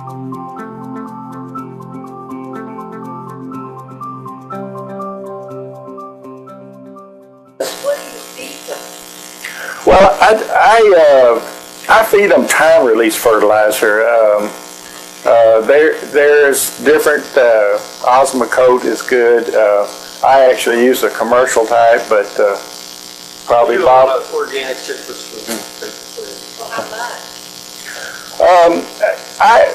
What do you feed them? Well, I feed them time release fertilizer. There's different, Osmocote is good. I actually use a commercial type, but probably Bob. Organic citrus food. How much? I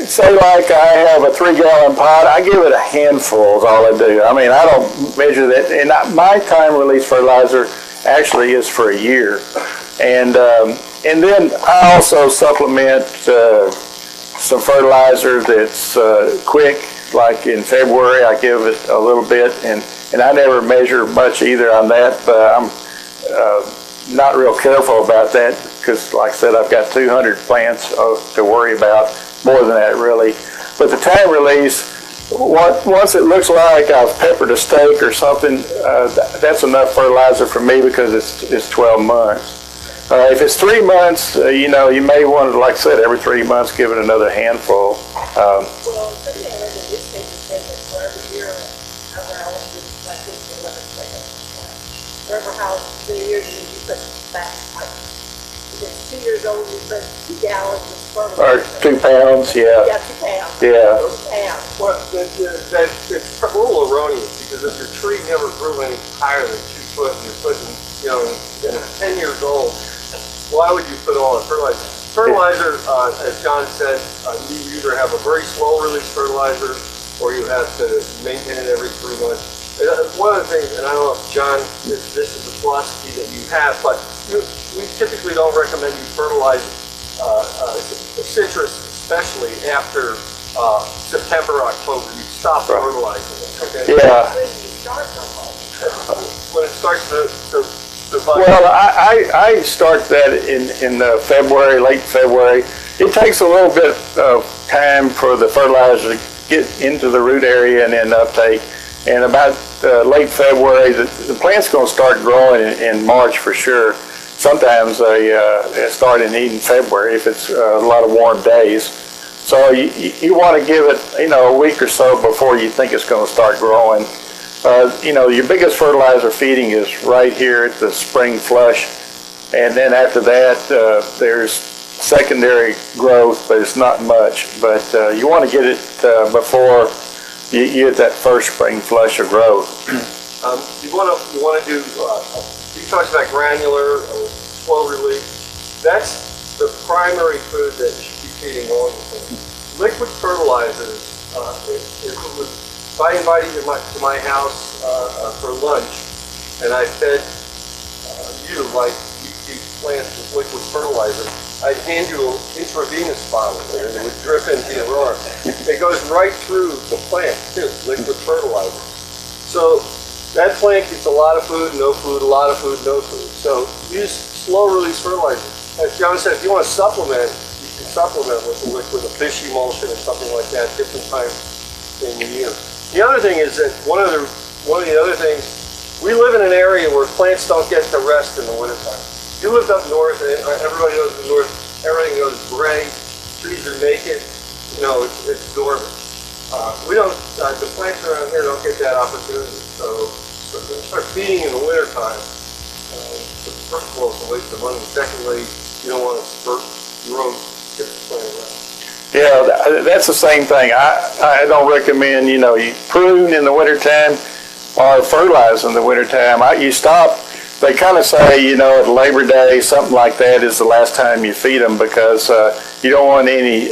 say like I have a 3-gallon pot. I give it a handful is all I do. I mean, I don't measure that. And my time release fertilizer actually is for a year. And then I also supplement some fertilizer that's quick. Like in February, I give it a little bit, and I never measure much either on that. But I'm not real careful about that because, like I said, I've got 200 plants to worry about, more than that really. But the time release, once it looks like I've peppered a steak or something, that's enough fertilizer for me because it's 12 months. If it's 3 months, you may want to, like I said, every 3 months give it another handful. Well, something I read in the newspaper said that for every year, however how old you, I think the 11th grade, wherever how many years you put back. If it's 2 years old, you put 2 gallons of fertilizer. Or 2 pounds, yeah. Yeah, 2 pounds. Yeah. 2 pounds. Well, it's a little erroneous because if your tree never grew any higher than 2 foot and you're putting, and it's 10 years old, why would you put all the fertilizer? Fertilizer, as John said, you either have a very slow release fertilizer or you have to maintain it every 3 months. One of the things, and I don't know if John, if this is a philosophy that you have, but we typically don't recommend you fertilize citrus, especially after September, October. You stop fertilizing it, okay? Yeah. When do you start fertilizing? When it starts to bud. Well, I start that in February, late February. It takes a little bit of time for the fertilizer to get into the root area and then uptake. And about late February, the plant's going to start growing in March for sure. Sometimes they start in even February if it's a lot of warm days. So you want to give it, a week or so before you think it's going to start growing. Your biggest fertilizer feeding is right here at the spring flush. And then after that, there's secondary growth, but it's not much. But you want to get it before you get that first spring flush of growth. You want to do, he talks about granular or slow release. That's the primary food that you should be feeding all the time. Liquid fertilizers, if I invited you to my house for lunch and I fed you like you feed plants with liquid fertilizer, I'd hand you an intravenous bottle and it would drip into your arm. It goes right through the plant too, liquid fertilizer. So that plant gets a lot of food, no food, a lot of food, no food. So use slow release fertilizer. As John said, if you want to supplement, you can supplement with a liquid, a fish emulsion or something like that, different times in the year. The other thing is that one of the other things, we live in an area where plants don't get to rest in the wintertime. You lived up north, and everybody knows the north, everything goes gray, trees are naked, it's dormant. We don't, the plants around here don't get that opportunity. So when you start feeding in the wintertime, first of all, it's a waste of money. Secondly, you don't want to spurt your own citrus plant around. Yeah, that's the same thing. I don't recommend, you prune in the wintertime or fertilize in the wintertime. You stop. They kind of say, at Labor Day, something like that is the last time you feed them because you don't want any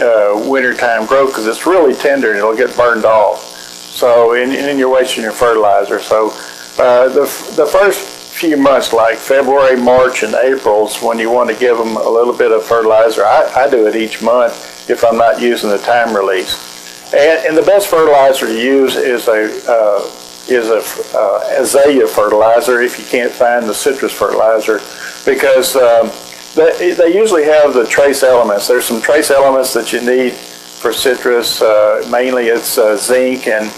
wintertime growth because it's really tender and it'll get burned off. So, and then you're wasting your fertilizer. So the first few months, like February, March, and April's when you want to give them a little bit of fertilizer. I do it each month if I'm not using the time release. And the best fertilizer to use is a azalea fertilizer if you can't find the citrus fertilizer because they usually have the trace elements. There's some trace elements that you need for citrus. Mainly it's zinc and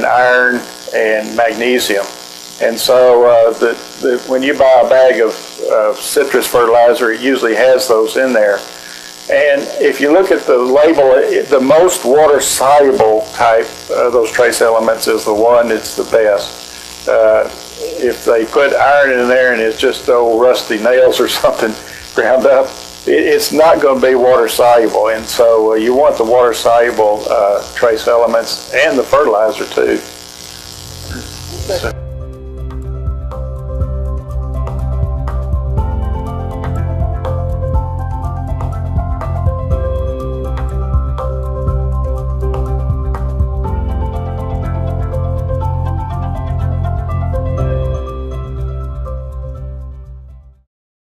iron and magnesium. And so when you buy a bag of citrus fertilizer, it usually has those in there. And if you look at the label, the most water-soluble type of those trace elements is the one that's the best. If they put iron in there and it's just old rusty nails or something ground up, it's not going to be water-soluble. And so you want the water-soluble trace elements and the fertilizer too.